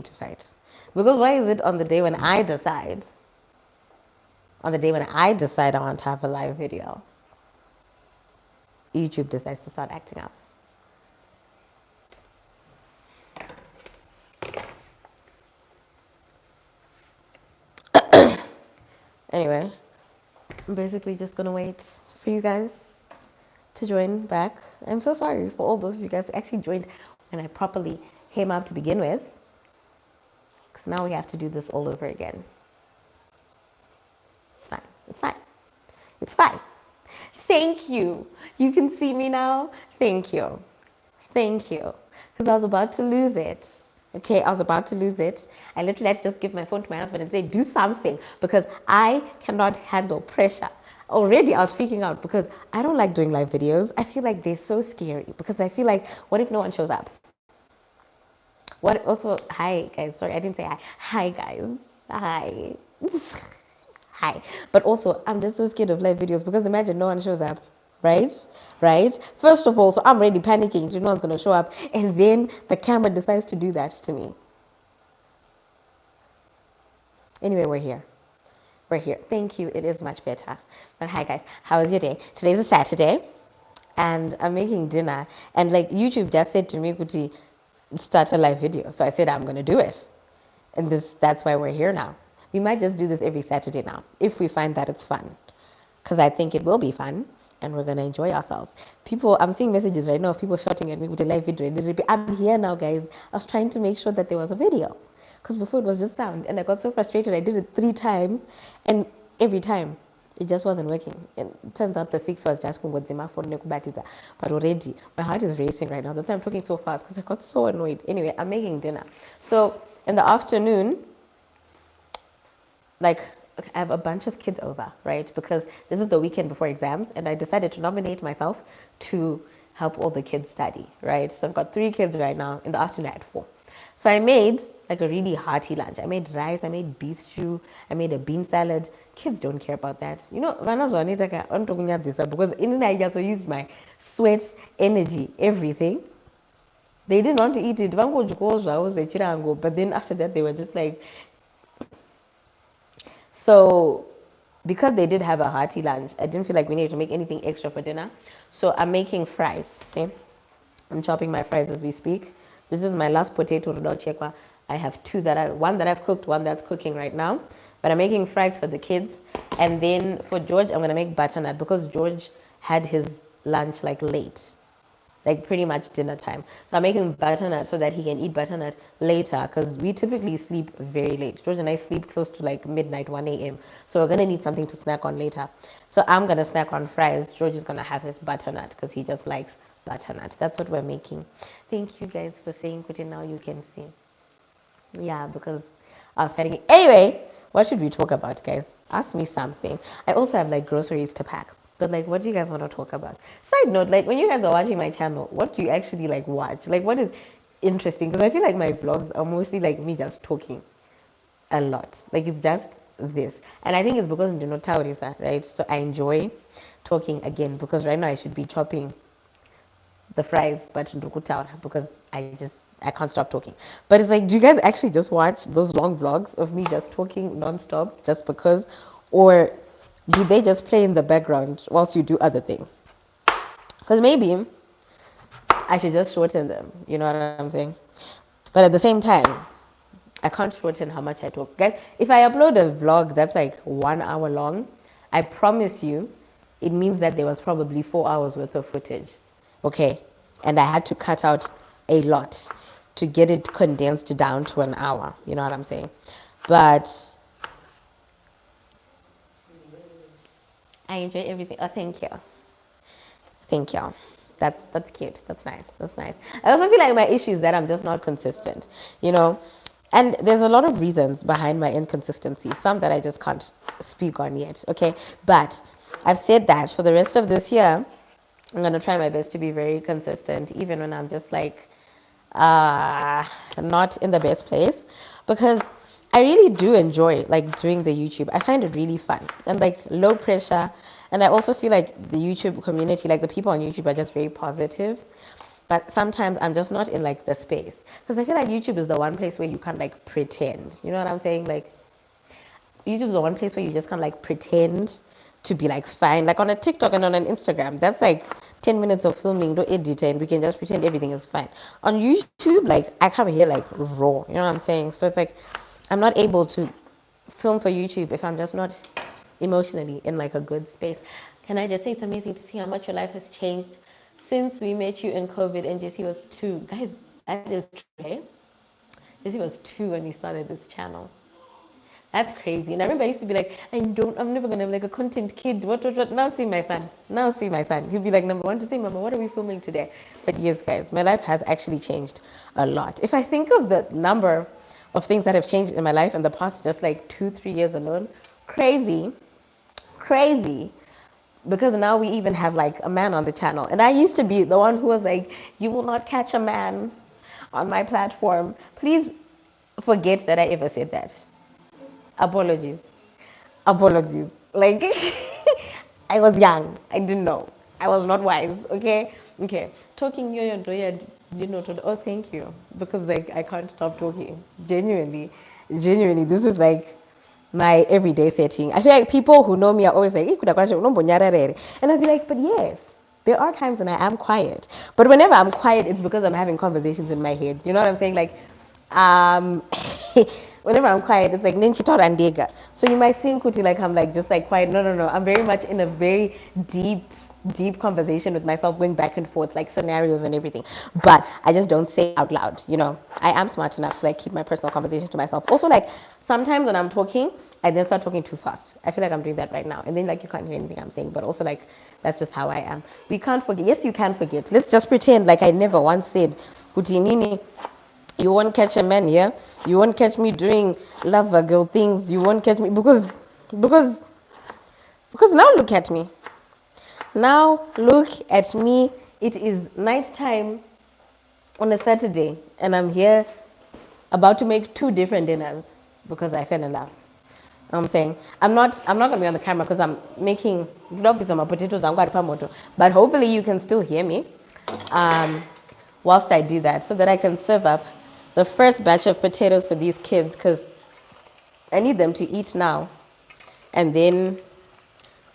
to fight. Because why is it on the day when I decide, I want to have a live video, YouTube decides to start acting up? Anyway, I'm basically just gonna wait for you guys to join back. I'm so sorry for all those of you guys who actually joined when I properly came up to begin with, because now we have to do this all over again. It's fine. It's fine. It's fine. Thank you. You can see me now. Thank you. Thank you. Because I was about to lose it. Okay, I was about to lose it. I literally had to just give my phone to my husband and say, do something, because I cannot handle pressure. Already I was freaking out because I don't like doing live videos. I feel like they're so scary because I feel like, what if no one shows up? What also, hi guys, sorry, I didn't say hi. Hi guys. Hi. Hi. But also, I'm just so scared of live videos because imagine no one shows up. Right? Right? First of all, so I'm already panicking. No one's going to show up. And then the camera decides to do that to me. Anyway, we're here. We're here. Thank you. It is much better. But hi, guys. How was your day? Today's a Saturday. And I'm making dinner. And like YouTube just said to me, Kuti, start a live video. So I said, I'm going to do it. And that's why we're here now. We might just do this every Saturday now, if we find that it's fun. Because I think it will be fun. And we're going to enjoy ourselves. I'm seeing messages right now of people shouting at me with a live video. I'm here now, guys. I was trying to make sure that there was a video. Because before it was just sound. And I got so frustrated. I did it 3 times. And every time, it just wasn't working. And it turns out the fix was just kungodzima for nekubatiza. But already, my heart is racing right now. That's why I'm talking so fast. Because I got so annoyed. Anyway, I'm making dinner. So, in the afternoon, I have a bunch of kids over, right? Because this is the weekend before exams, and I decided to nominate myself to help all the kids study, right? So I've got 3 kids right now. In the afternoon, I had 4. So I made a really hearty lunch. I made rice, I made beef stew, I made a bean salad. Kids don't care about that. Because in I just used my sweat, energy, everything. They didn't want to eat it. But then after that, they were just like, so because they did have a hearty lunch, I didn't feel like we needed to make anything extra for dinner. So I'm making fries. See, I'm chopping my fries as we speak. This is my last potato chekwa. I have one that I've cooked, one that's cooking right now. But I'm making fries for the kids. And then for George, I'm going to make butternut because George had his lunch late. Pretty much dinner time. So I'm making butternut so that he can eat butternut later because we typically sleep very late. George and I sleep close to midnight, 1 a.m. So we're going to need something to snack on later. So I'm going to snack on fries. George is going to have his butternut because he just likes butternut. That's what we're making. Thank you guys for saying, Kuti, now you can see. Yeah, because I was panicking. Anyway, what should we talk about, guys? Ask me something. I also have groceries to pack. But what do you guys want to talk about? Side note, when you guys are watching my channel, what do you actually watch? What is interesting? Because I feel like my vlogs are mostly me just talking a lot. It's just this. And I think it's because you know Taurisa, right? So I enjoy talking again because right now I should be chopping the fries, but Ndukutaura because I can't stop talking. But it's do you guys actually just watch those long vlogs of me just talking nonstop just because, or do they just play in the background whilst you do other things? Because maybe I should just shorten them, you know what I'm saying? But at the same time, I can't shorten how much I talk. Guys, if I upload a vlog that's 1 hour long, I promise you, it means that there was probably 4 hours worth of footage. Okay? And I had to cut out a lot to get it condensed down to an hour. You know what I'm saying? But I enjoy everything. Oh, thank you. Thank you. That's cute. That's nice. That's nice. I also feel like my issue is that I'm just not consistent, you know. And there's a lot of reasons behind my inconsistency. Some that I just can't speak on yet. Okay, but I've said that for the rest of this year, I'm gonna try my best to be very consistent, even when I'm just not in the best place, because I really do enjoy doing the YouTube. I find it really fun and low pressure. And I also feel like the YouTube community, the people on YouTube are just very positive. but sometimes I'm just not in like the space, because I feel like YouTube is the one place where you can't like pretend, you know what I'm saying? Like YouTube is the one place where you just can't like pretend to be like fine. Like on a TikTok and on an Instagram, that's like 10 minutes of filming, no editing, and we can just pretend everything is fine. On YouTube, like I come here like raw, you know what I'm saying? So it's like I'm not able to film for YouTube if I'm just not emotionally in like a good space. Can I just say it's amazing to see how much your life has changed since we met you in COVID and Jessie was 2. Guys, that is true, eh? Jessie was 2 when we started this channel. That's crazy. And I remember I used to be like, I'm never gonna have like a content kid. What? Now see my son. Now see my son. He'll be like, number one to say, Mama, what are we filming today? But yes, guys, my life has actually changed a lot. If I think of the number of things that have changed in my life in the past just like 2-3 years alone, crazy. Because now we even have like a man on the channel. And I used to be the one who was like, you will not catch a man on my platform. Please forget that I ever said that. Apologies. Like, I was young. I didn't know. I was not wise. Okay. Talking yo doya, you know. Oh, thank you. Because like I can't stop talking. Genuinely. This is like my everyday setting. I feel like people who know me are always like, and I'll be like, but yes, there are times when I am quiet. But whenever I'm quiet, it's because I'm having conversations in my head. You know what I'm saying? Like, um, whenever I'm quiet, it's like Ninchitor and Dega. So you might think like I'm like just like quiet. No. I'm very much in a very deep conversation with myself, going back and forth, like scenarios and everything. But I just don't say it out loud. You know, I am smart enough to like keep my personal conversation to myself. Also, like sometimes when I'm talking, I then start talking too fast. I feel like I'm doing that right now, and then like you can't hear anything I'm saying. But also like that's just how I am. We can't forget. Yes, you can forget. Let's just pretend like I never once said, Kutinini, you won't catch a man here. You won't catch me doing lover girl things. You won't catch me because now look at me. Now look at me. It is nighttime on a Saturday, and I'm here about to make 2 different dinners because I fell in love. You know what I'm saying I'm not gonna be on the camera because I'm making some potatoes. But hopefully you can still hear me whilst I do that, so that I can serve up the first batch of potatoes for these kids, because I need them to eat now, and then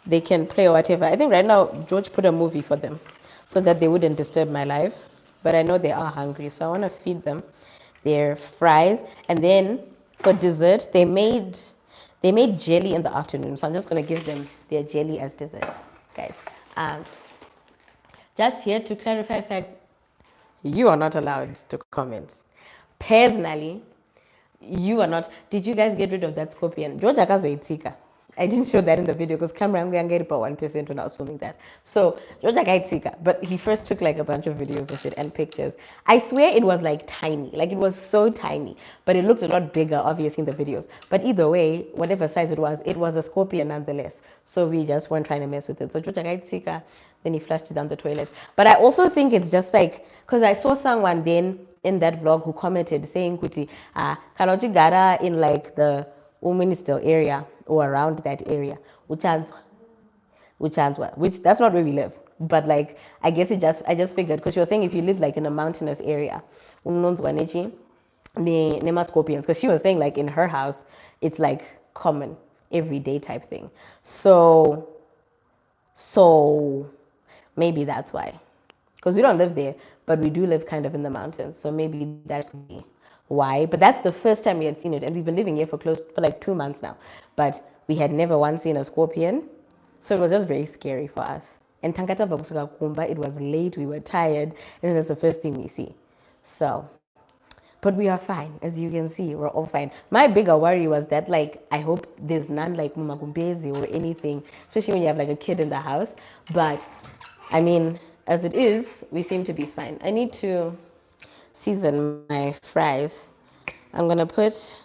they can play or whatever. I think right now George put a movie for them so that they wouldn't disturb my life. But I know they are hungry, so I want to feed them their fries. And then for dessert, they made jelly in the afternoon, so I'm just going to give them their jelly as dessert, guys. Just here to clarify facts, you are not allowed to comment. Personally, you are not. Did you guys get rid of that scorpion? George Akazoitika. I didn't show that in the video because camera I'm going to get about 1% when I was filming that. So George Akazoitika, but he first took like a bunch of videos of it and pictures. I swear it was like tiny, like it was so tiny, but it looked a lot bigger obviously in the videos. But either way, whatever size it was a scorpion nonetheless. So we just weren't trying to mess with it. So George Akazoitika, then he flushed it down the toilet. But I also think it's just like, because I saw someone then in that vlog who commented saying kuti Kanochi Gara in like the Uminister area or around that area, which that's not where we live. But like I guess I just figured, because she was saying if you live like in a mountainous area, nema scorpions, because she was saying like in her house it's like common everyday type thing. So maybe that's why, because we don't live there, but we do live kind of in the mountains, so maybe that could be why. But that's the first time we had seen it, and we've been living here for like 2 months now, but we had never once seen a scorpion, so it was just very scary for us. And Tankata Bakusuka Kumba, it was late, we were tired, and that's the first thing we see. So, but we are fine, as you can see, we're all fine. My bigger worry was that like I hope there's none like Mumagumbezi or anything, especially when you have like a kid in the house. But I mean, as it is, we seem to be fine. I need to season my fries. I'm gonna put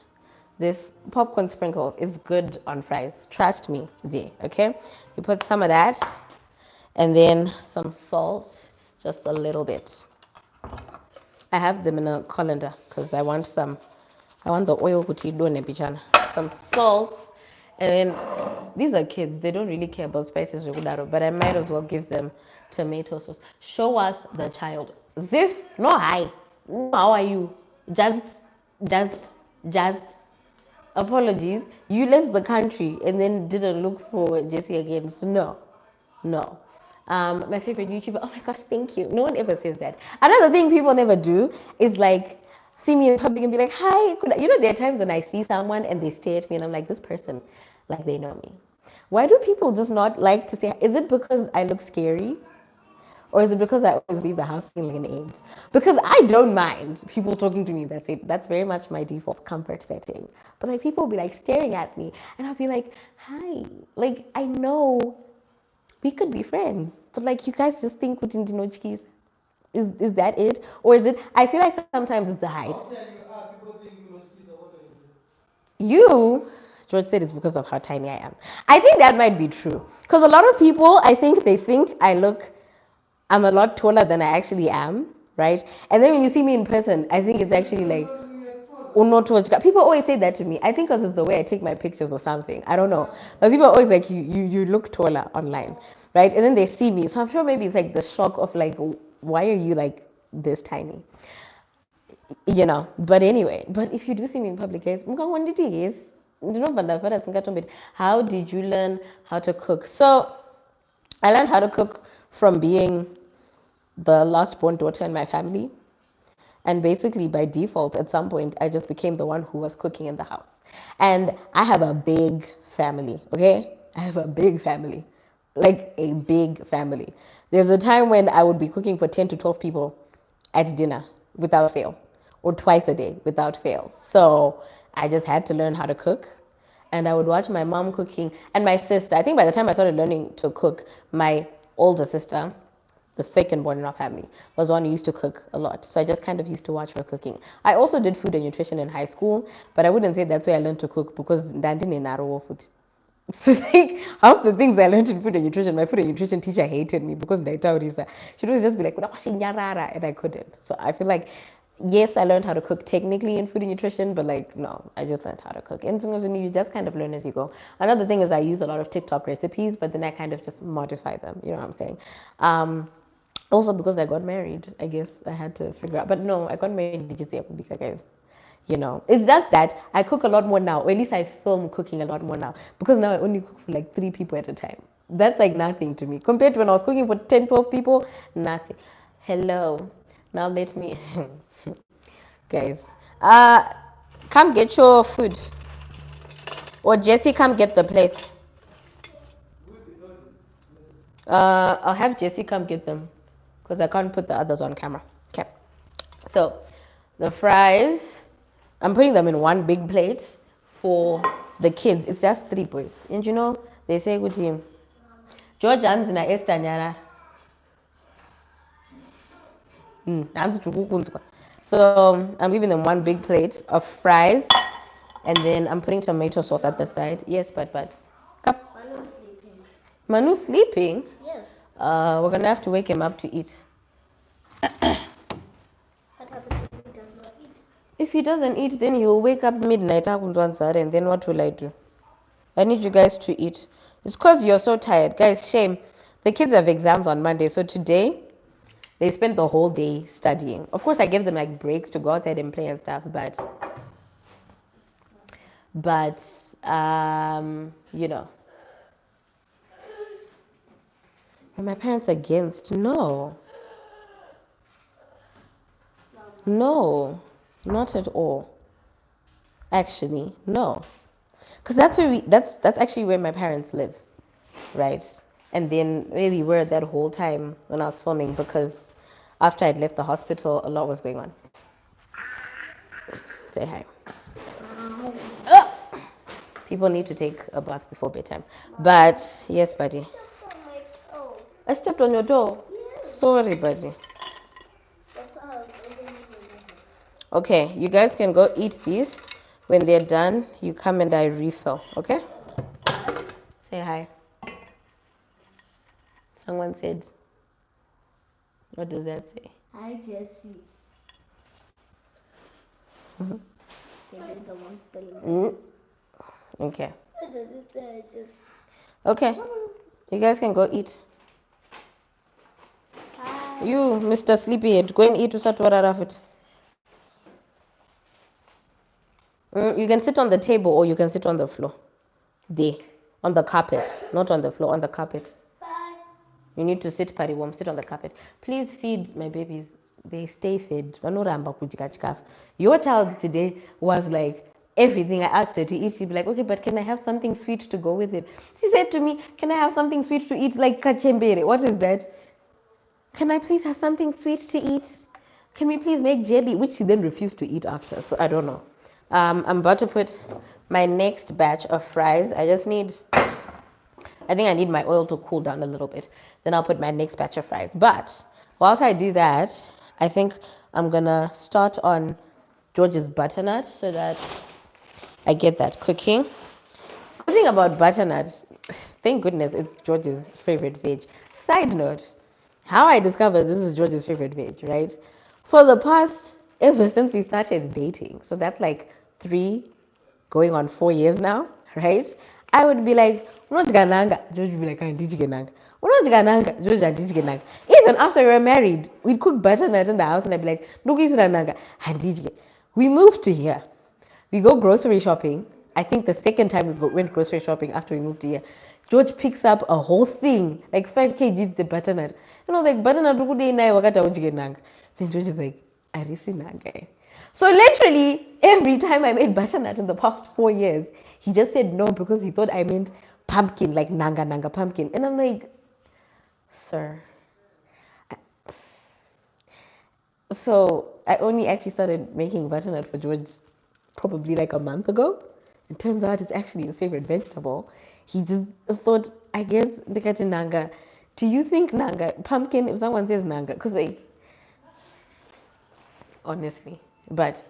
this popcorn sprinkle. Is good on fries. Trust me, there. Okay, you put some of that, and then some salt, just a little bit. I have them in a colander because I want the oil some salt, and then these are kids, they don't really care about spices, but I might as well give them tomato sauce. Show us the child. Zif, no hi. No, how are you? Just, just. Apologies. You left the country and then didn't look for Jesse again. So no. My favorite YouTuber. Oh my gosh, thank you. No one ever says that. Another thing people never do is like see me in public and be like, hi. You know, there are times when I see someone and they stare at me and I'm like, this person, like they know me. Why do people just not like to say? Is it because I look scary? Or is it because I always leave the house feeling an egg? Because I don't mind people talking to me. That's it. That's very much my default comfort setting. But like people will be like staring at me and I'll be like, hi. Like I know we could be friends. But like you guys just think Kutindinochkis. Is that it? Or is it I feel like sometimes it's the height. You George said it's because of how tiny I am. I think that might be true. Because a lot of people I think they think I'm a lot taller than I actually am, right? And then when you see me in person, I think it's actually like, people always say that to me. I think because it's the way I take my pictures or something. I don't know. But people are always like, you look taller online, right? And then they see me. So I'm sure maybe it's like the shock of like, why are you like this tiny? You know, but anyway, but if you do see me in public, guys, how did you learn how to cook? So I learned how to cook from being the last born daughter in my family. And basically, by default, at some point, I just became the one who was cooking in the house. And I have a big family, okay? I have a big family, like a big family. There's a time when I would be cooking for 10 to 12 people at dinner without fail, or twice a day without fail. So I just had to learn how to cook. And I would watch my mom cooking and my sister. I think by the time I started learning to cook, my older sister, the second born in our family, was one who used to cook a lot. So I just kind of used to watch her cooking. I also did food and nutrition in high school, but I wouldn't say that's where I learned to cook because I didn't know food. So like half the things I learned in food and nutrition, my food and nutrition teacher hated me because she'd always just be like, and I couldn't. So I feel like yes, I learned how to cook technically in food and nutrition, but like no, I just learned how to cook. And you just kind of learn as you go. Another thing is I use a lot of TikTok recipes, but then I kind of just modify them. You know what I'm saying? Also because I got married, I guess I had to figure out. But no, I got married digitally, guys. You know, it's just that I cook a lot more now, or at least I film cooking a lot more now, because now I only cook for like 3 people at a time. That's like nothing to me compared to when I was cooking for 10, 12 people. Nothing. Hello. Now let me, guys. Come get your food, or Jesse, come get the plates. I'll have Jesse come get them, because I can't put the others on camera. Okay. So, the fries, I'm putting them in one big plate for the kids. It's just 3 boys. And you know, they say good team. George and Esther Nyara. So I'm giving them one big plate of fries, and then I'm putting tomato sauce at the side. Yes, but Manu's sleeping. Manu's sleeping. Yes. We're gonna have to wake him up to eat. What happens if he does not eat? If he doesn't eat, then he'll wake up midnight and then what will I do? I need you guys to eat. It's because you're so tired. Guys, shame. The kids have exams on Monday, so today they spent the whole day studying. Of course, I gave them like breaks to go outside and play and stuff, but you know. Are my parents against? No. No, not at all. Actually, no. Because that's actually where my parents live, right? And then maybe we're that whole time when I was filming because after I'd left the hospital, a lot was going on. Say hi. People need to take a bath before bedtime. But yes, buddy. I stepped on your toe. Sorry, buddy. Okay, you guys can go eat these. When they're done, you come and I refill, okay? Say hi. Someone said, what does that say? Hi, Jesse. Okay. What does it say? Okay. You guys can go eat. Hi. You, Mr. Sleepyhead, go and eat usat wararafut. You can sit on the table or you can sit on the floor. There. On the carpet. Not on the floor, on the carpet. Bye. You need to sit pariwom, sit on the carpet. Please feed my babies. They stay fed. Vanoramba kudya chikafu. Your child today was like everything I asked her to eat. She'd be like, okay, but can I have something sweet to go with it? She said to me, can I have something sweet to eat like kachembere? What is that? Can I please have something sweet to eat? Can we please make jelly? Which she then refused to eat after. So I don't know. I'm about to put my next batch of fries. I think I need my oil to cool down a little bit. Then I'll put my next batch of fries. But whilst I do that, I think I'm gonna start on George's butternut so that I get that cooking. Good thing about butternut, thank goodness it's George's favorite veg. Side note, how I discovered this is George's favorite veg, right? For the past, ever since we started dating, so that's like going on 4 years now, right? I would be like, unodya nanga. George would be like, andidye nanga. Unodya nanga. George, andidye nanga. Even after we were married, we'd cook butternut in the house and I'd be like, ndukuisira nanga, andidye. We moved to here. We go grocery shopping. I think the second time went grocery shopping after we moved here, George picks up a whole thing, like 5 kgs the butternut. And I was like, butternut, then George is like, arisi nanga. So literally, every time I made butternut in the past 4 years, he just said no because he thought I meant pumpkin, like nanga pumpkin. And I'm like, sir. So I only actually started making butternut for George probably like a month ago. It turns out it's actually his favorite vegetable. He just thought, I guess, Dikati nanga. Do you think nanga, pumpkin, if someone says nanga, because like, honestly, but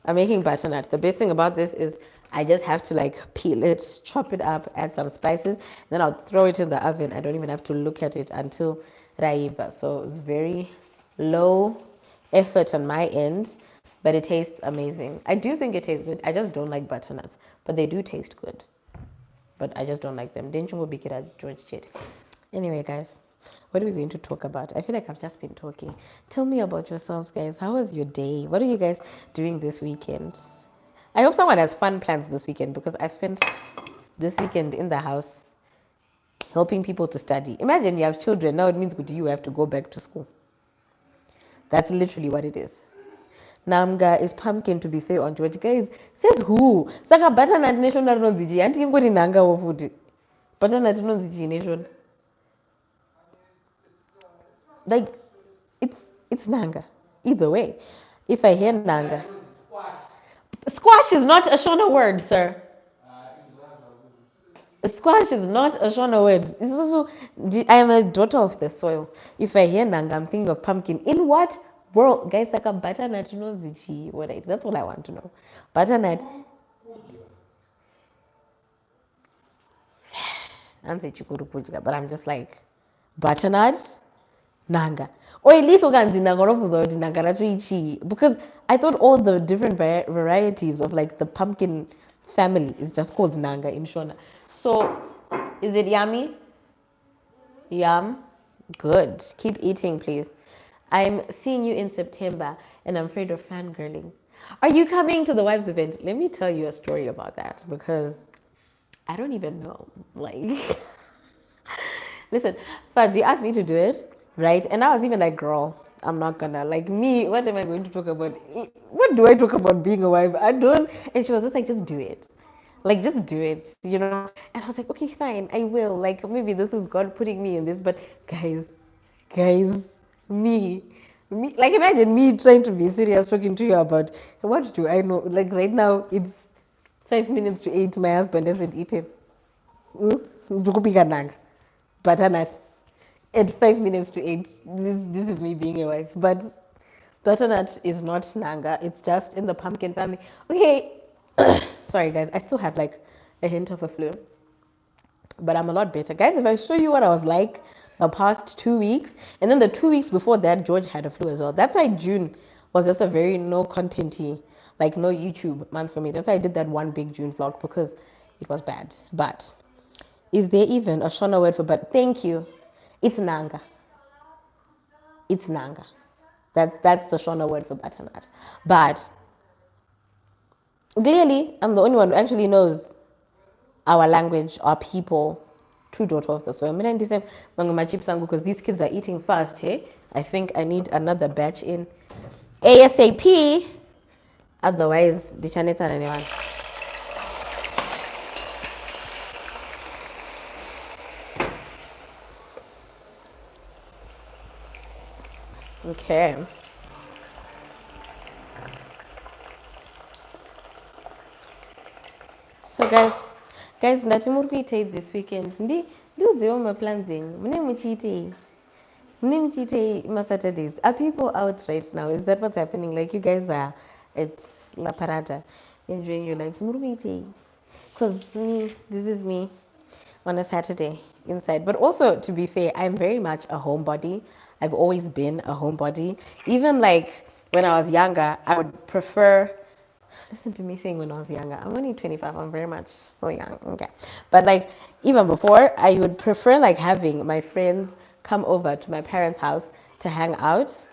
I'm making butternut. The best thing about this is I just have to like peel it, chop it up, add some spices, then I'll throw it in the oven. I don't even have to look at it until raiva. So it's very low effort on my end, but it tastes amazing. I do think it tastes good. I just don't like butternuts, but they do taste good. But I just don't like them. Didn't you be at George Chit? Anyway, guys, what are we going to talk about? I feel like I've just been talking. Tell me about yourselves, guys. How was your day? What are you guys doing this weekend? I hope someone has fun plans this weekend because I spent this weekend in the house helping people to study. Imagine you have children. Now it means you have to go back to school. That's literally what it is. Namga is pumpkin, to be fair on George. Guys, says who? Saka butternut nation nonziji. Anti ngori nanga wofuti. Butternut nonziji nation. Like, it's nanga. Either way. If I hear nanga. Squash is not a Shona word, sir. Squash is not a Shona word. It's also, I am a daughter of the soil. If I hear nanga, I'm thinking of pumpkin. In what world? Guys, like a butternut, what? That's all I want to know. Butternut. But I'm just like, butternut, nanga. Or at least nanga because I thought all the different varieties of like the pumpkin family is just called nanga in Shona. So, is it yummy? Yum. Good. Keep eating, please. I'm seeing you in September and I'm afraid of fangirling. Are you coming to the wives event? Let me tell you a story about that because I don't even know. Like, listen, Fadzi asked me to do it, right? And I was even like, girl, I'm not gonna. Like, me, what am I going to talk about? What do I talk about being a wife? I don't. And she was just like, just do it. Like, just do it, you know? And I was like, okay, fine, I will. Like, maybe this is God putting me in this, but guys, me. Like, imagine me trying to be serious talking to you about what do I know? Like, right now, it's 5 minutes to 8, my husband hasn't eaten. Butternut at 5 minutes to 8. This is me being a wife. But butternut is not nanga. It's just in the pumpkin family. Okay. Sorry, guys. I still have like a hint of a flu. But I'm a lot better. Guys, if I show you what I was like the past 2 weeks, and then the 2 weeks before that, George had a flu as well. That's why June was just a very no content-y, like no YouTube month for me. That's why I did that one big June vlog because it was bad. But is there even a Shona word for but? Thank you. It's nanga. it's nanga. That's the Shona word for butternut. But clearly, I'm the only one who actually knows our language, our people, true daughter of the soil. Because these kids are eating fast, hey? I think I need another batch in ASAP. Otherwise, the channel anyone. Okay. So guys, ndati muri kuitei this weekend. Ndiudziwo maplans enyu. Mune muchiitei masaturdays. Are people out right now? Is that what's happening? Like you guys are at La Parada enjoying your lives. Muri kuitei? Because me, this is me on a Saturday inside. But also, to be fair, I'm very much a homebody. I've always been a homebody. Even like when I was younger, I would prefer. Listen to me saying when I was younger. I'm only 25. I'm very much so young. Okay. But like even before, I would prefer like having my friends come over to my parents' house to hang out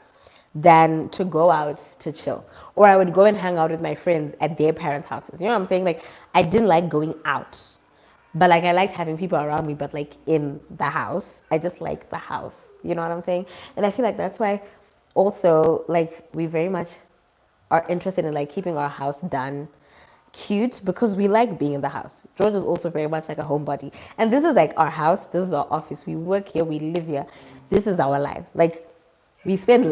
than to go out to chill. Or I would go and hang out with my friends at their parents' houses. You know what I'm saying? Like I didn't like going out. But like I liked having people around me, but like in the house. I just like the house. You know what I'm saying? And I feel like that's why also like we very much are interested in like keeping our house done cute because we like being in the house. George is also very much like a homebody. And this is like our house, this is our office. We work here, we live here. This is our life. Like we spend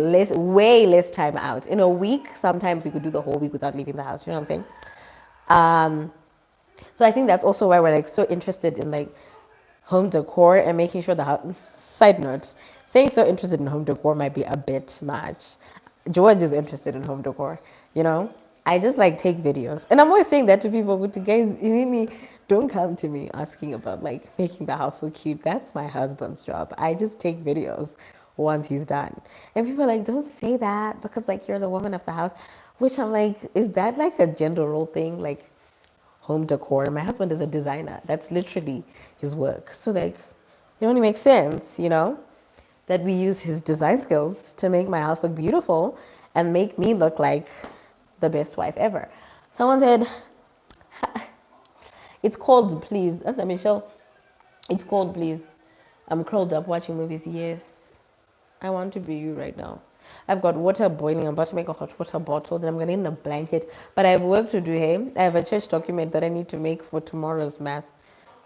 way less time out. In a week, sometimes we could do the whole week without leaving the house. You know what I'm saying? So I think that's also why we're like so interested in like home decor and making sure the house. Side note, saying so interested in home decor might be a bit much. George is interested in home decor, you know. I just like take videos, and I'm always saying that to people. But you guys, you really don't come to me asking about like making the house so cute. That's my husband's job. I just take videos once he's done, and people are like, don't say that because like you're the woman of the house. Which I'm like, is that like a gender role thing? Like home decor. My husband is a designer. That's literally his work. So like, it only makes sense, you know, that we use his design skills to make my house look beautiful and make me look like the best wife ever. Someone said, it's cold, please. That's Michelle. It's cold, please. I'm curled up watching movies. Yes. I want to be you right now. I've got water boiling. I'm about to make a hot water bottle. Then I'm going to need a blanket. But I have work to do, hey? I have a church document that I need to make for tomorrow's mass.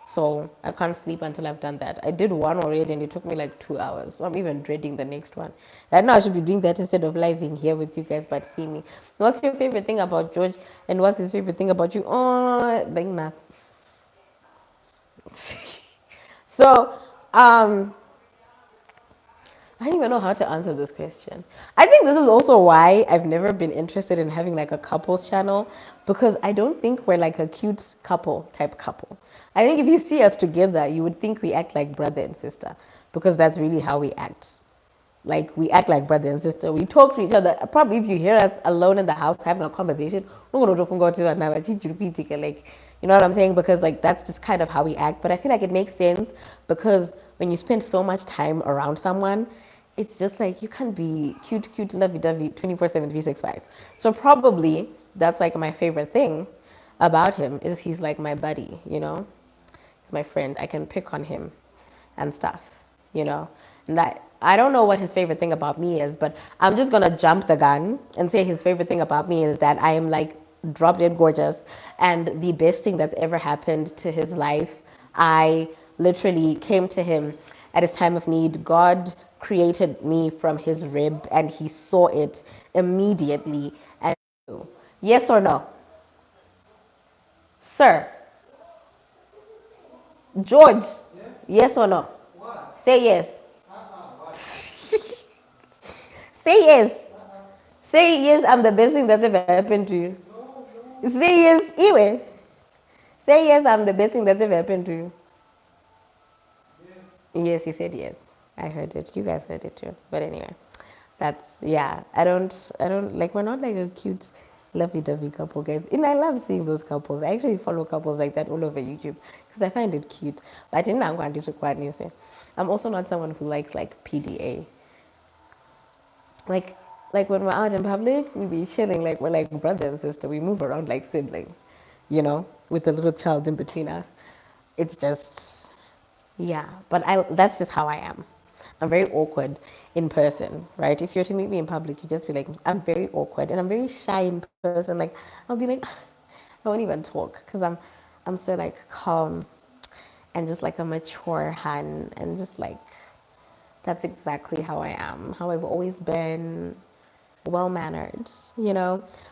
So I can't sleep until I've done that. I did one already and it took me like 2 hours. So I'm even dreading the next one. Right now I should be doing that instead of living here with you guys, but see me. What's your favorite thing about George? And what's his favorite thing about you? Oh, like nothing. So, I don't even know how to answer this question. I think this is also why I've never been interested in having like a couples channel because I don't think we're like a cute couple type couple. I think if you see us together, you would think we act like brother and sister because that's really how we act. Like we act like brother and sister. We talk to each other. Probably if you hear us alone in the house having a conversation, like you know what I'm saying? Because like that's just kind of how we act. But I feel like it makes sense because when you spend so much time around someone, it's just like you can't be cute, lovey-dovey 24/7, 365. So probably that's like my favorite thing about him is he's like my buddy, you know? He's my friend. I can pick on him and stuff, you know? And I don't know what his favorite thing about me is, but I'm just gonna jump the gun and say his favorite thing about me is that I am like drop dead gorgeous and the best thing that's ever happened to his life. I literally came to him at his time of need. God created me from his rib and he saw it immediately. And yes or no? Sir, George, yes or no? Say yes. Say yes. Say yes, I'm the best thing that's ever happened to you. Say yes, anyway. Say yes, I'm the best thing that's ever happened to you. Yes, he said yes. I heard it. You guys heard it too. But anyway, that's yeah. I don't like. We're not like a cute, lovey-dovey couple, guys. And I love seeing those couples. I actually follow couples like that all over YouTube because I find it cute. But I'm also not someone who likes like PDA. like when we're out in public, we be chilling like we're like brother and sister. We move around like siblings, with a little child in between us. It's just, yeah. But that's just how I am. I'm very awkward in person, right? If you're to meet me in public, you just be like, I'm very awkward and I'm very shy in person. Like, I'll be like, I won't even talk because I'm so like calm and just like a mature hun, and just like that's exactly how I am, how I've always been, well mannered.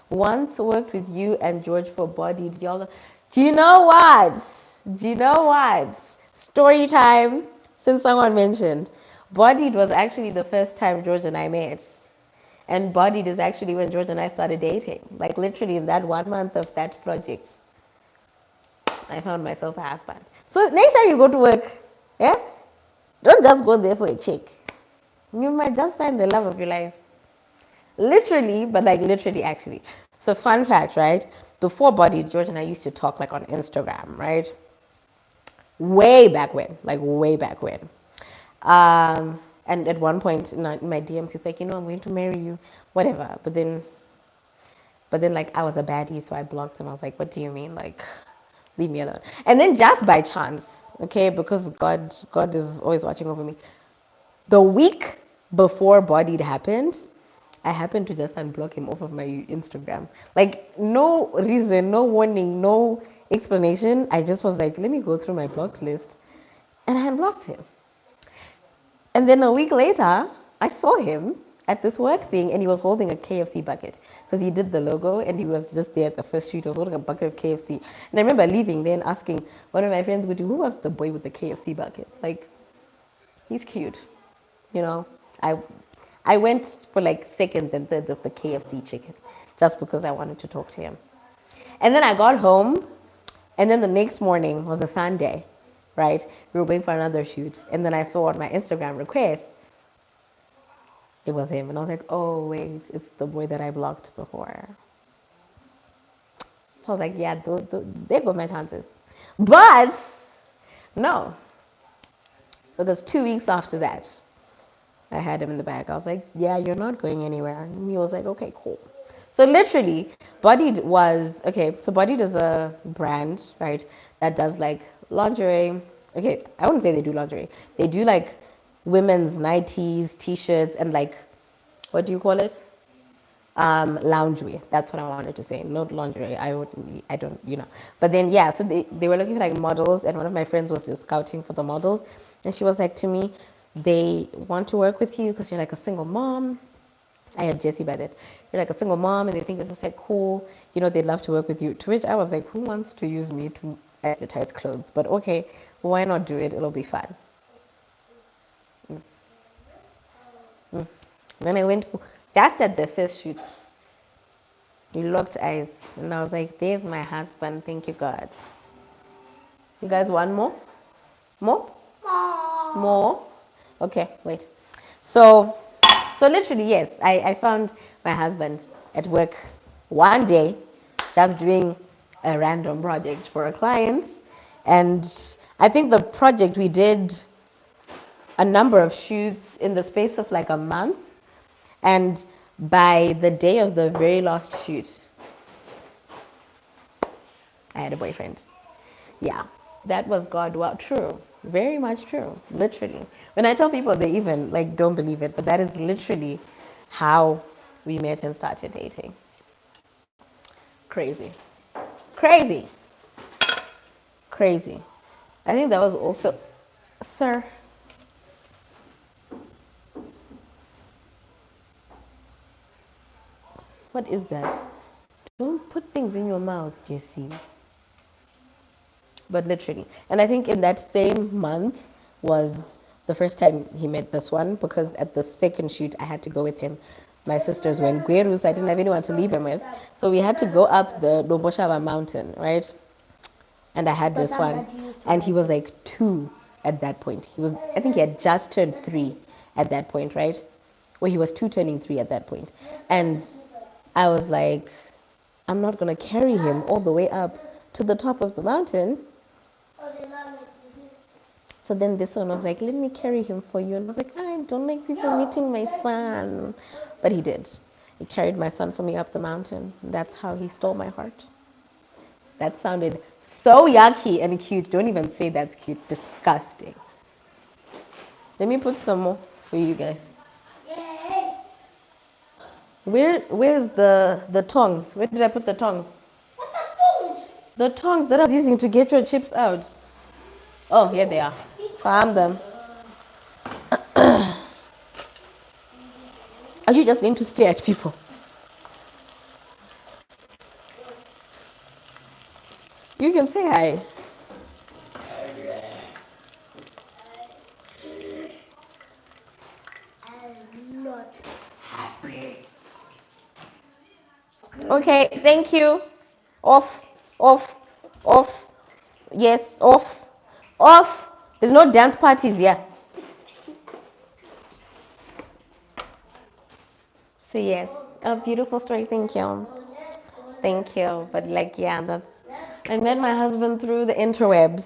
Once worked with you and George for Body. Do you know what? Do you know what? Story time, since someone mentioned. Bodied was actually the first time George and I met. And Bodied is actually when George and I started dating. Like literally in that 1 month of that project, I found myself a husband. So next time you go to work, yeah, don't just go there for a check. You might just find the love of your life. Literally, but like literally actually. So fun fact, right? Before Body, George and I used to talk like on Instagram, right? Way back when, like way back when. And at one point in my DMs, he's like, I'm going to marry you, whatever. But then like I was a baddie, so I blocked him. I was like, what do you mean? Like, leave me alone. And then just by chance, okay, because God is always watching over me. The week before Bodied happened, I happened to just unblock him off of my Instagram. Like, no reason, no warning, no explanation. I just was like, let me go through my blocked list. And I unblocked him. And then a week later, I saw him at this work thing and he was holding a KFC bucket because he did the logo and he was just there at the first shoot. He was holding a bucket of KFC. And I remember leaving there and asking one of my friends, who was the boy with the KFC bucket? Like, he's cute. You know, I I went for like seconds and thirds of the KFC chicken just because I wanted to talk to him. And then I got home, and then the next morning was a Sunday, right? We were waiting for another shoot, and then I saw on my Instagram requests it was him, and I was like, oh wait, it's the boy that I blocked before. So I was like, yeah, there go my chances. But no, because 2 weeks after that, I had him in the bag. I was like, yeah, you're not going anywhere. And he was like, okay, cool. So literally, Bodied was, okay, so Bodied is a brand, right, that does like lingerie. Okay, I wouldn't say they do lingerie. They do like women's nighties, t-shirts, and like, what do you call it? Loungewear. That's what I wanted to say. Not lingerie. I don't. But then, yeah, so they were looking for like models, and one of my friends was just scouting for the models. And she was like to me, they want to work with you because you're like a single mom. I had Jessie by then. You're like a single mom, and they think it's just like cool. They'd love to work with you. To which I was like, who wants to use me to advertise clothes? But okay, why not do it? It'll be fun. Then I went just at the first shoot. We locked eyes, and I was like, there's my husband. Thank you, God. You guys want more? More? More? Okay, wait. So literally, yes, I found my husband at work one day, just doing a random project for a client. And I think the project, we did a number of shoots in the space of like a month. And by the day of the very last shoot, I had a boyfriend. Yeah, that was God. Well, true. Very much true. Literally. When I tell people, they even like don't believe it, but that is literally how we met and started dating. Crazy. Crazy. Crazy. I think that was also, sir. What is that? Don't put things in your mouth, Jessie. But literally. And I think in that same month was the first time he met this one, because at the second shoot I had to go with him. My sisters were in Gweru, so I didn't have anyone to leave him with. So we had to go up the Loboshava mountain, right? And I had this one. And he was like 2 at that point. I think he had just turned 3 at that point, right? Well, he was 2 turning 3 at that point. And I was like, I'm not going to carry him all the way up to the top of the mountain. So then this one was like, let me carry him for you. And I was like, I don't like people meeting my son. But he did. He carried my son for me up the mountain. That's how he stole my heart. That sounded so yucky and cute. Don't even say that's cute. Disgusting. Let me put some more for you guys. Where's the tongs? Where did I put the tongs? What the tongs? The tongs that I was using to get your chips out. Oh, here they are. Found them. Are you just going to stare at people? You can say hi. I'm not happy. Okay, thank you. Off, off, off. Yes, off, off. There's no dance parties here. So yes, a beautiful story. Thank you. Thank you. But like, yeah, that's. I met my husband through the interwebs.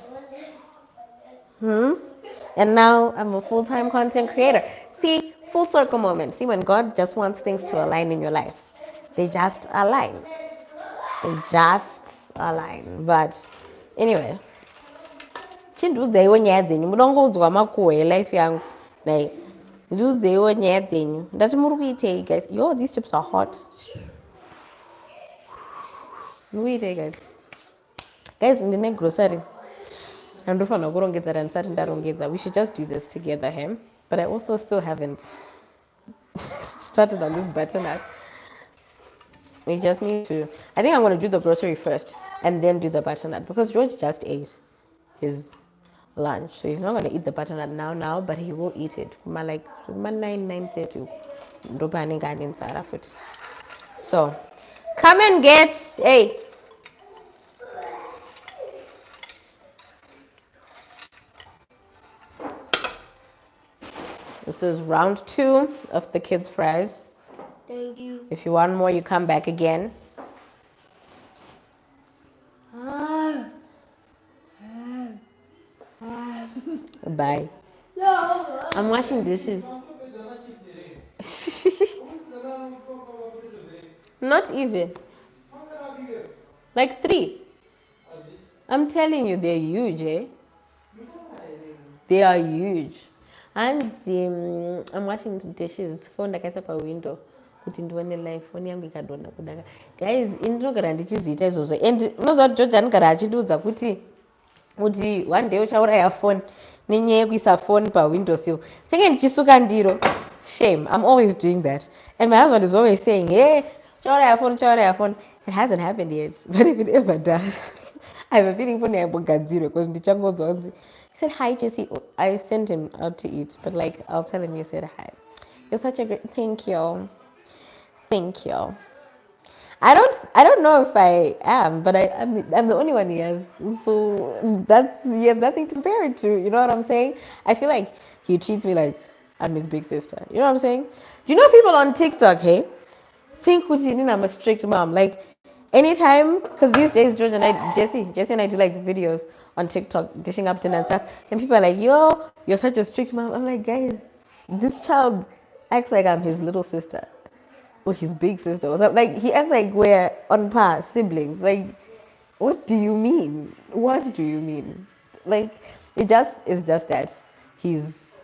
And now I'm a full-time content creator. See, full circle moment. See, when God just wants things to align in your life, they just align. They just align. But anyway, chindudzeiwo nyaya dzenyu mudongoudzwa makuhwe life yangu like ndiudzeiwo nyaya dzenyu ndati muri kuitei guys. Yo, these chips are hot. Muri kuitei guys ndine grocery andofanira kurongedza randisati ndarongedza. We should just do this together him. But I also still haven't started on this butternut. We just need to. I think I'm going to do the grocery first and then do the butternut because George just ate his lunch, so he's not going to eat the butternut now, but he will eat it. Like 9:30. So come and get. Hey. This is round 2 of the kids' fries. Thank you. If you want more, you come back again. Bye. No. I'm washing dishes. Not even. Like 3. I'm telling you, they're huge, eh? They are huge. And I'm washing dishes. Phone ndakaisa pawindow kuti ndione live. Phone yangu ikadonha kudaka. Guys, ndinogara ndichizviita izvozvo. And unoziva kuti George anogara achindiudza kuti one day uchauraya phone nenyaya yekuisa phone pawindowsill. Senge ndichisuka ndiro. Shame. I'm always doing that. And my husband is always saying, hey, uchauraya phone. It hasn't happened yet. But if it ever does, I have a feeling phone yaimbogadzirwe because ndichangodzwa kunzi. He said, hi, Jesse. I sent him out to eat. But like, I'll tell him you said hi. You're such a great... Thank you. Thank you. I don't know if I am, but I'm the only one he has. So he has nothing to compare it to. You know what I'm saying? I feel like he treats me like I'm his big sister. You know what I'm saying? Do you know people on TikTok, hey? Think I'm a strict mom. Like anytime, because these days George and Jesse and I do like videos on TikTok dishing up dinner and stuff, and people are like, yo, you're such a strict mom. I'm like, guys, this child acts like I'm his little sister or his big sister or something. Like he acts like we're on par siblings. Like, what do you mean? What do you mean? Like it's just that he's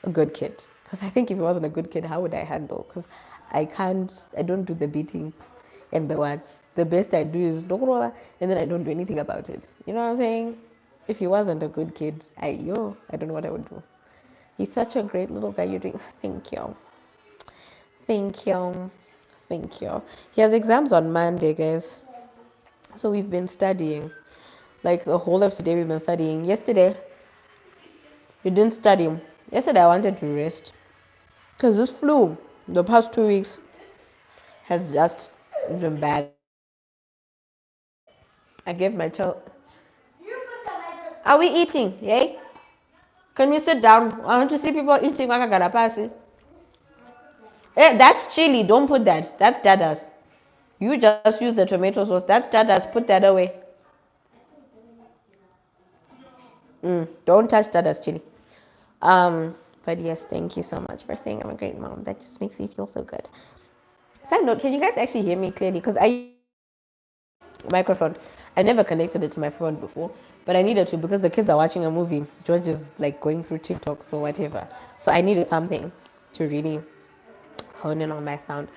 a good kid. Because I think if he wasn't a good kid, how would I handle? Because I don't do the beatings and the words. The best I do is and then I don't do anything about it. You know what I'm saying? If he wasn't a good kid, I don't know what I would do. He's such a great little guy. You're doing. Thank you. Thank you. Thank you. He has exams on Monday, guys. So we've been studying. Like the whole of today we've been studying. Yesterday, we didn't study. Yesterday I wanted to rest. Because this flu, the past 2 weeks, has just been bad. I gave my child... Are we eating? Yay? Can we sit down? I want to see people eating. Hey, that's chili. Don't put that. That's Dada's. You just use the tomato sauce. That's Dada's. Put that away. Don't touch Dada's chili. But yes, thank you so much for saying I'm a great mom. That just makes me feel so good. Side note, can you guys actually hear me clearly? Because I use this microphone. I never connected it to my phone before, but I needed to because the kids are watching a movie. George is like going through TikTok, so whatever. So I needed something to really hone in on my sound.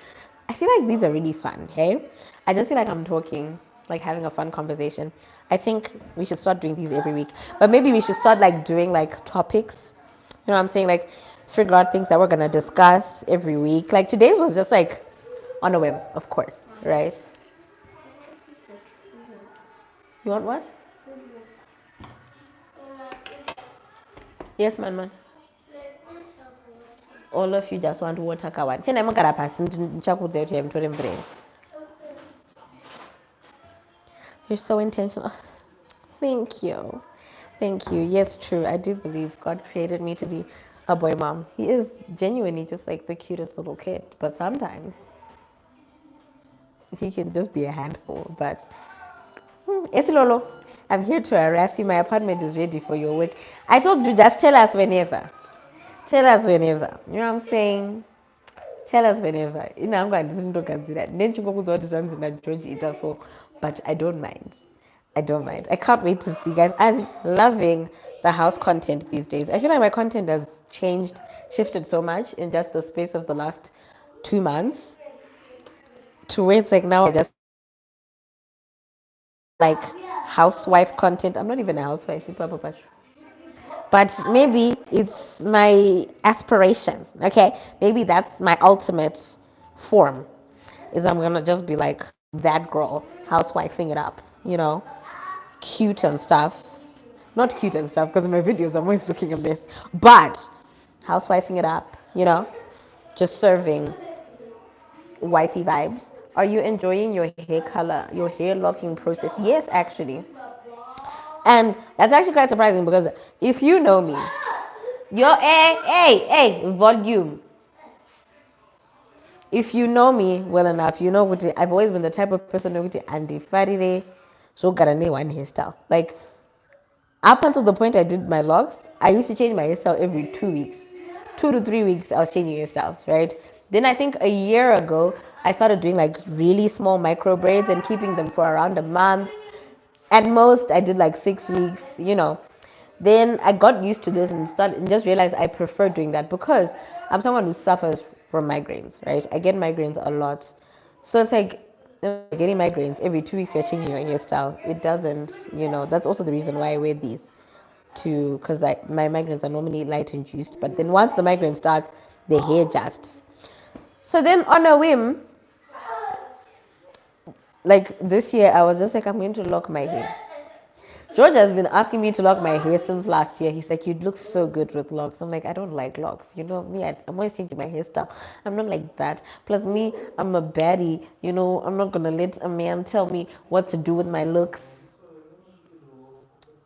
I feel like these are really fun, hey? I just feel like I'm talking, like having a fun conversation. I think we should start doing these every week. But maybe we should start like doing like topics. You know what I'm saying? Like figure out things that we're gonna discuss every week. Like today's was just like on a whim, of course, right? You want what? Yes, man. All of you just want water kawan. Tena magara pasi nchakudze kuti mtore mvura. You're so intentional. Thank you. Thank you. Yes, true. I do believe God created me to be a boy mom. He is genuinely just like the cutest little kid, but sometimes he can just be a handful. But it's Lolo. I'm here to harass you. My apartment is ready for your work. I told you just tell us whenever. Tell us whenever. You know what I'm saying? Tell us whenever. I'm going to consider. Then you go to the George either so, but I don't mind. I don't mind. I can't wait to see, guys. I'm loving the house content these days. I feel like my content has changed, shifted so much in just the space of the last 2 months to where it's like now I just like housewife content. I'm not even a housewife, but maybe it's my aspiration. Okay, maybe that's my ultimate form. Is I'm gonna just be like that girl, housewifing it up, cute and stuff. Not cute and stuff because in my videos I'm always looking a mess, but housewifing it up, just serving wifey vibes. Are you enjoying your hair color, your hair locking process? Yes, actually. And that's actually quite surprising because if you know me, volume. If you know me well enough, you know what I've always been the type of person who and the Friday so got a one hairstyle. Like up until the point I did my locks, I used to change my hairstyle every 2 weeks. 2 to 3 weeks, I was changing hairstyles, right? Then I think a year ago, I started doing like really small micro braids and keeping them for around a month. At most, I did like 6 weeks. Then I got used to this and just realized I prefer doing that because I'm someone who suffers from migraines, right? I get migraines a lot. So it's like getting migraines every 2 weeks you're changing your hairstyle. It doesn't, that's also the reason why I wear these to because like my migraines are normally light induced, but then once the migraine starts, the hair just. So then on a whim, like this year, I was just like, I'm going to lock my hair. George has been asking me to lock my hair since last year. He's like, you look so good with locks. I'm like, I don't like locks. Me, I'm always changing my hairstyle. I'm not like that. Plus me, I'm a baddie. I'm not going to let a man tell me what to do with my looks.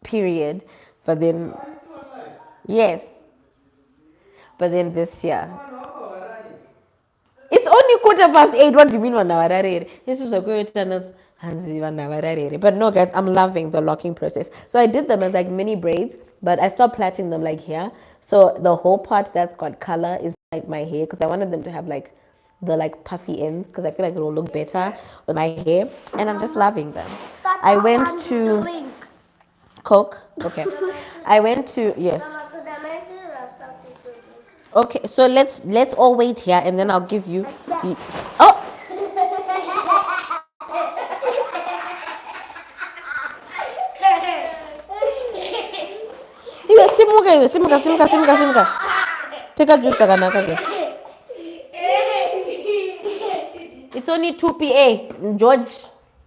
Period. But then, yes. But then this year, it's only 8:15. What do you mean vanavararere? This is a good but no guys, I'm loving the locking process. So I did them as like mini braids, but I stopped plaiting them like here. So the whole part that's got color is like my hair because I wanted them to have like the like puffy ends because I feel like it will look better with my hair, and I'm just loving them. I went to Coke. Okay. I went to yes. Okay, so let's all wait here, and then I'll give you. Oh. Simuka. Peka juice akanaka guys. It's only 2 p.m. George.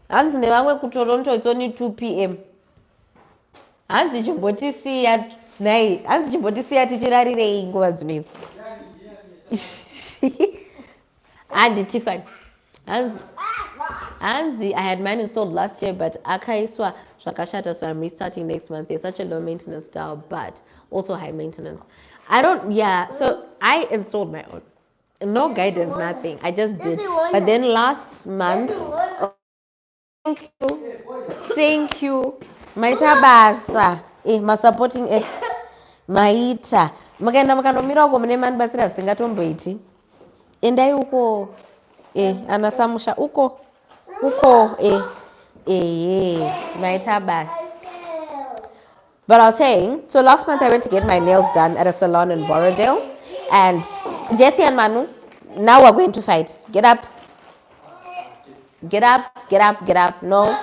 Hanzi nevamwe kuToronto it's only 2 p.m. Hanzi chimbotisiya nai. Hanzi chimbotisiya tichirarirei nguva dzinedzi. And Tiffany. Hanzi, I had mine installed last year, but akaiswa shakashata, so I'm restarting next month. It's such a low maintenance style, but also high maintenance. So I installed my own. No guidance, nothing. I just did. But then last month, thank you. My tabasa, my supporting ex. maita mukaenda mukandomira uko mune manibatsira zvisingatomboiti endai uko ana samusha uko maita basi. But I was saying, so last month I went to get my nails done at a salon in Borrowdale, and Jesse and Manu, now we're going to fight. Get up. Get up, get up, get up. No.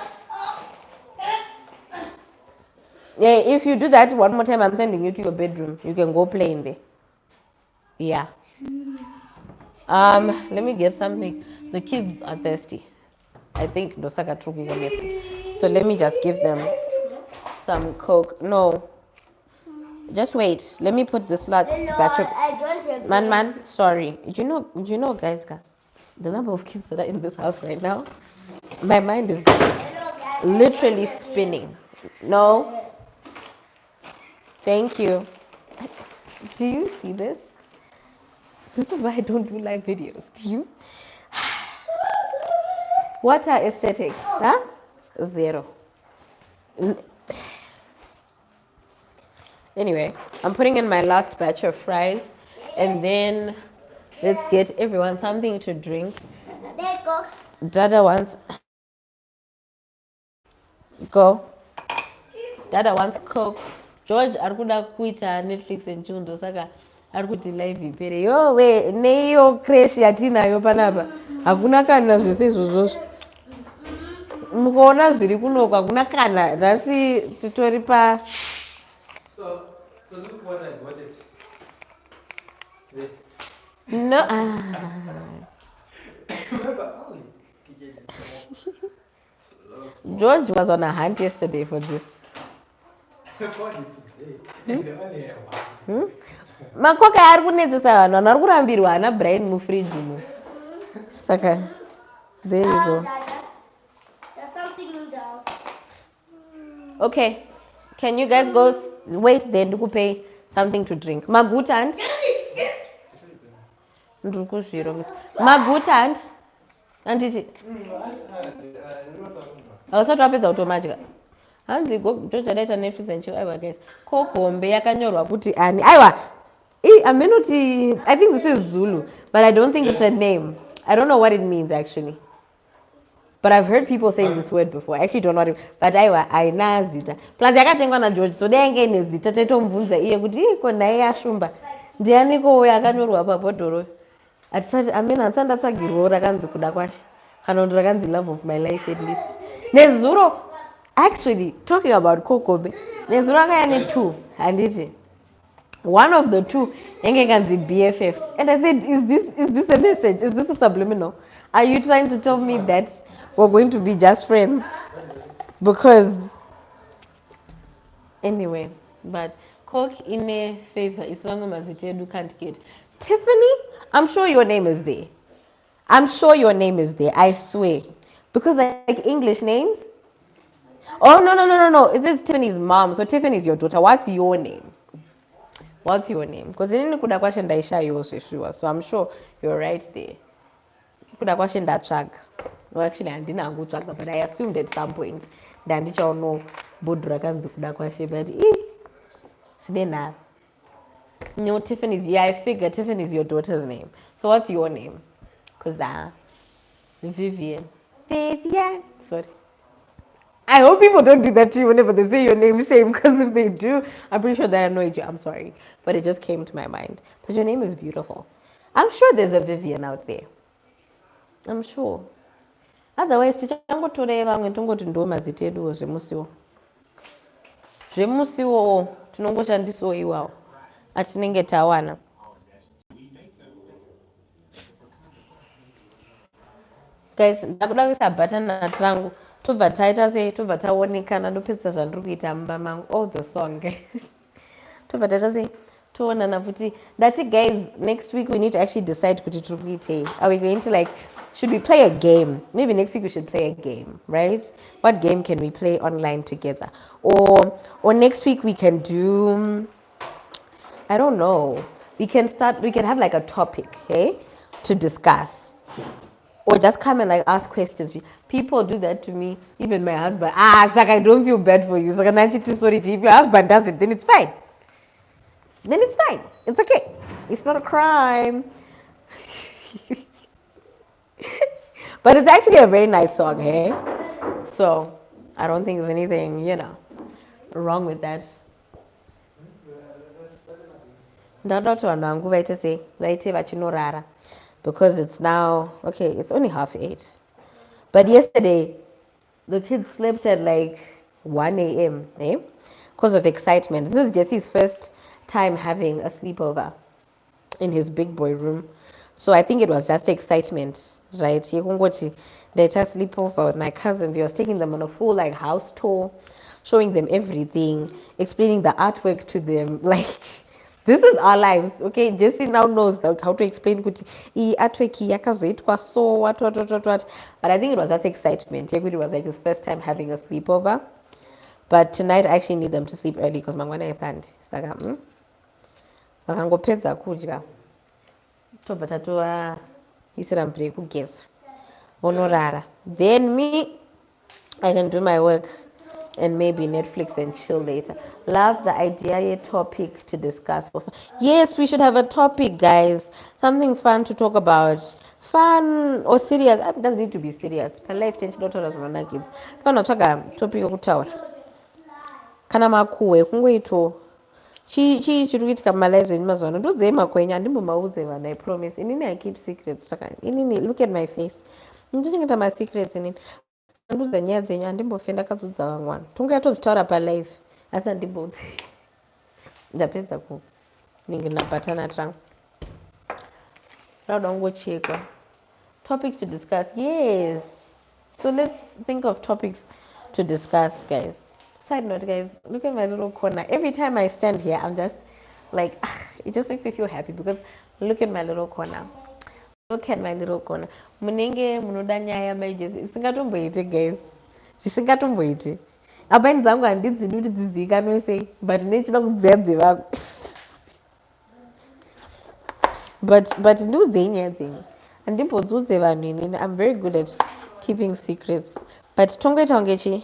Yeah, if you do that one more time, I'm sending you to your bedroom. You can go play in there. Yeah. Let me get something. The kids are thirsty. I think Dosaka Truku gets. So let me just give them some Coke. No. Just wait. Let me put this last batch of man. Sorry. You know, guys, the number of kids that are in this house right now. My mind is literally spinning. No. Thank you. Do you see this? This is why I don't do live videos. Do you? What are aesthetics? Huh? 0. Anyway, I'm putting in my last batch of fries, and then let's get everyone something to drink. Dada wants go. Dada wants Coke. George arikuda kuita Netflix and Chundo saka arikuti live ipere. Yo we neyo crash yatinayo panapa. Hakuna kana zvese izvozvo. Mukuona zviri kunoku hakuna kana nhasi titori pa. So look what I got it. No. George was on a hunt yesterday for this. Makoka ari kunetsesa vanhu ari kurambirwa ana Brian mufridge umo. Saka there you go. There's something in the house. Okay. Can you guys go wait there to pay something to drink? Maguta and Maguta and anditi. Also drop it automatically. Hanzi go George data Netflix and chill. Aiwa guys. Kokombe yakanyorwa kuti ani. Aiwa. I think this is Zulu, but I don't think it's a name. I don't know what it means actually. But I've heard people saying this word before. I actually don't know what it means. But I know zita. Plus yakatengwa na George, so denge nezita tetomubvunza iye kuti iko naye yashumba. Ndianiko uyo akanyorwa pabhodhoro. Handisandatsvagirwawo rakanzi kuda kwashe. Kana kuti rakanzi love of my life at least. Nezuro, actually, talking about Kokobe, Nezuro akaya ne2, handiti. One of the two kanzi BFFs. And I said, is this a message? Is this a subliminal? Are you trying to tell me that we're going to be just friends? Because anyway, but Coke in a favor is one of Mazitedu can't get. Tiffany, I'm sure your name is there. I swear. Because like English names. Oh no. It says Tiffany's mom. So Tiffany's your daughter. What's your name? Because in kuda question daisha yose sure. So I'm sure you're right there. Kuda question that track. Well, actually I didn't go track, but I assumed at some point that I don't know Budra kanzi kuda question, but no, Tiffany's. Yeah, I figured Tiffany's your daughter's name. So what's your name? Cause Vivian. Sorry. I hope people don't do that to you whenever they say your name. Shame, because if they do, I'm pretty sure that annoyed you. I'm sorry, but it just came to my mind. But your name is beautiful. I'm sure there's a Vivian out there. I'm sure. Otherwise, tichangotoreva vamwe tongoti ndo mazita eduwo zvemusiwo tinongoshandisawo iwawo atinenge tawana. Guys, ndakuda kuisa buttonut rangu tobva taita sei tobva taonekana ndopedzisa zvandiri kuita mumba mangu. Oh, the song guys. Tobva taita sei toonana futi ndati guys, next week we need to actually decide kuti tiri kuitei. Are we going to like, should we play a game? Maybe next week we should play a game, right? What game can we play online together? Or next week we can do, I don't know. We can have like a topic, okay, to discuss. Or just come and like ask questions. People do that to me, even my husband. It's like I don't feel bad for you. It's like, sorry, if your husband does it, then it's fine. then it's fine. It's okay. It's not a crime. But it's actually a very nice song, hey? So I don't think there's anything, wrong with that. Ndadoti vanhu vangu vaite vachinorara because it's now okay, it's only 7:30. But yesterday the kids slept at like 1 a.m. Because of excitement. This is Jesse's first time having a sleepover in his big boy room. So I think it was just excitement, right? They just sleep over with my cousins. He was taking them on a full like house tour, showing them everything, explaining the artwork to them. Like this is our lives, okay? Jesse now knows like, how to explain artwork yakazoitwa so what. But I think it was just excitement. It was like his first time having a sleepover. But tonight I actually need them to sleep early because mangwana is Sunday. Saka vakangopedza kudya tobva tatovaisira mvura yekugeza vonorara, then me I can do my work and maybe Netflix and chill later. Love the idea topic to discuss. Yes, we should have a topic, guys. Something fun to talk about. Fun or serious. It doesn't need to be serious. Per life change not as one kids. Fun or talk a topic okutaura. Kana makuwe kungoito. Chiri kuitika malives enyu mazuva ano ndodzei makwenyu handimbomaudze vanhu, I promise. Inini I keep secrets. Saka inini look at my face. Ndinochengeta masecrets inini. Ndandiudza nyaya dzenyu handimbofe ndakadzodza vamwe vanhu. Tonga yatodzitaura palive asi handimboudze. Ndapedza kuningirina bhatana trangu. Rauda kungochekwa. Topics to discuss. Yes. So let's think of topics to discuss, guys. Side note, guys, look at my little corner. Every time I stand here, I'm just like, it just makes me feel happy because look at my little corner. Look at my little corner. Munenge munoda nyaya maijezi isingatomboiti, guys. Zvisingatomboiti. Apaini dzangu handidzidi kuti dzizivikanwe sei, but nechida kudzidzidze vangu. But ndiudzei nyaya dzenyu. Handimbodzudze vanhu inini. I'm very good at keeping secrets. But tongoita kunge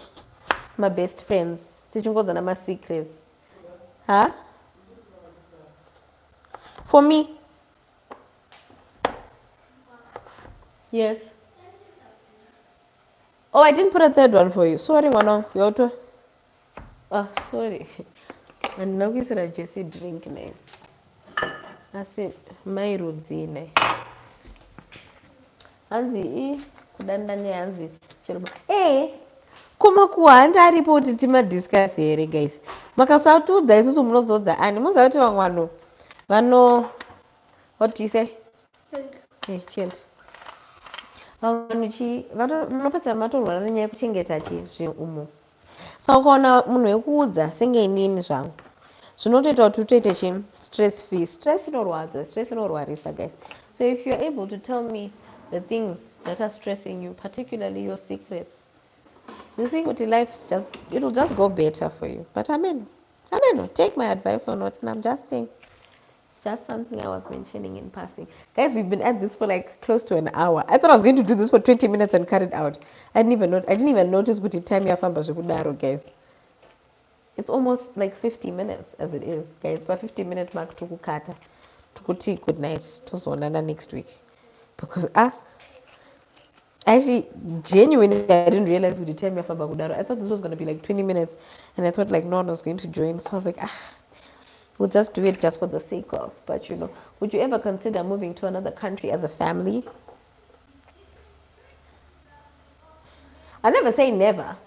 my best friends. Tichingozana my secrets. Huh? For me? Yes. Oh, I didn't put a third one for you. Sorry, Mano. Oh, sorry. And now we said Jesse drink name. I said my routine. Hanzi kudandanya hanzi chiruma. Kuma kuhanda aripo kuti timadiscuss here, guys. Makasatudza isusu munozodza ani muziva kuti vamwe vano what do you say? Chill. Vanopedza matorwara nenyaya yekuchengeta zvinhu. Saka ukaona munhu wekuudza senge inini zvangu zvinotoita kuti utoite stress free. Stress inorwarisa, guys. So if you're able to tell me the things that are stressing you, particularly your secrets, you see what it'll just go better for you. But amen, take my advice or not, and I'm just saying it's just something I was mentioning in passing. Guys, we've been at this for like close to an hour. I thought I was going to do this for 20 minutes and cut it out. I didn't even notice what time you have, guys. It's almost like 50 minutes as it is, guys. But 50-minute mark to kukata. To good night. To next week. Because actually, genuinely, I didn't realize with the time I thought this was going to be like 20 minutes. And I thought like no one was going to join. So I was like, we'll just do it just for the sake of. But would you ever consider moving to another country as a family? I never say never.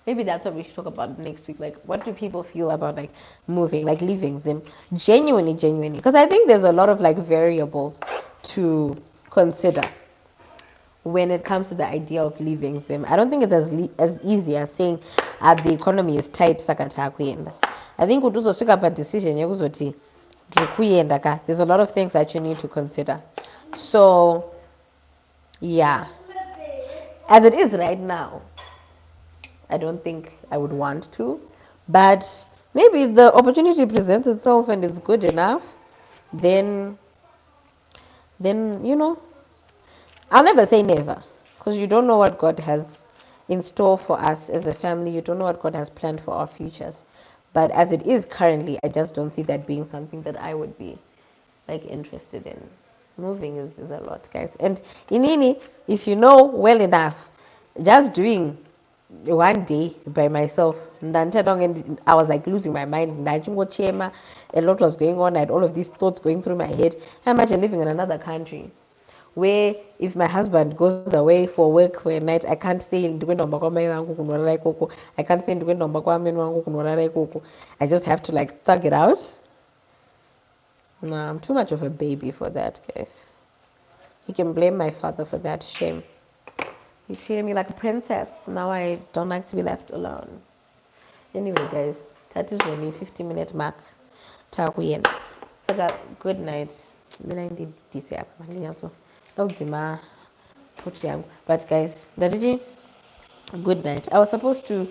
Maybe that's what we should talk about next week. Like, what do people feel about like moving, like leaving Zim? Genuinely. Because I think there's a lot of like variables to consider when it comes to the idea of leaving Zim. I don't think it's as easy as saying the economy is tight, sakata kuyenda. I think utuzosvika up a decision yekuzoti ndikuyenda ka. There's a lot of things that you need to consider. So yeah, as it is right now, I don't think I would want to, but maybe if the opportunity presents itself and it's good enough, then I'll never say never, because you don't know what God has in store for us as a family. You don't know what God has planned for our futures. But as it is currently, I just don't see that being something that I would be like interested in. Moving is a lot, guys. And inini, if you know well enough, just doing one day by myself, I was like losing my mind. A lot was going on. I had all of these thoughts going through my head. Imagine living in another country where if my husband goes away for work for a night, I can't say ndikwendomba kwamai vangu kunorara ikoko. I can't say ndikwendomba kwameni vangu kunorara ikoko. I just have to like thug it out. Nah, I'm too much of a baby for that, guys. You can blame my father for that. Shame. He treated me like a princess. Now I don't like to be left alone. Anyway, guys, that is really 50-minute mark. Takuyenda. So, good night. But guys, good night. I was supposed to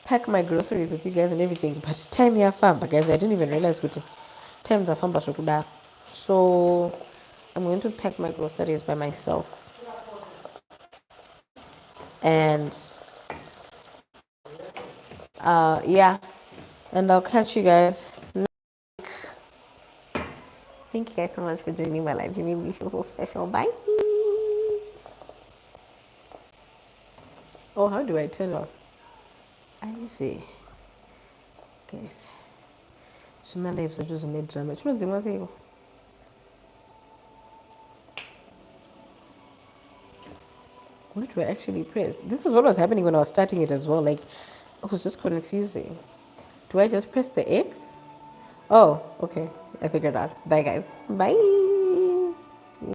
pack my groceries with you guys and everything, but time here famba, guys. I didn't even realize what times are famba shokuda. So I'm going to pack my groceries by myself. And yeah, and I'll catch you guys. Thank you guys so much for joining my life. You made me feel so special. Bye. Oh, how do I turn off? I see. Guys. So my life is just a drama. What do I actually press? This is what was happening when I was starting it as well. Like, it was just confusing. Do I just press the X? Oh, okay. I figured out. Bye, guys. Bye.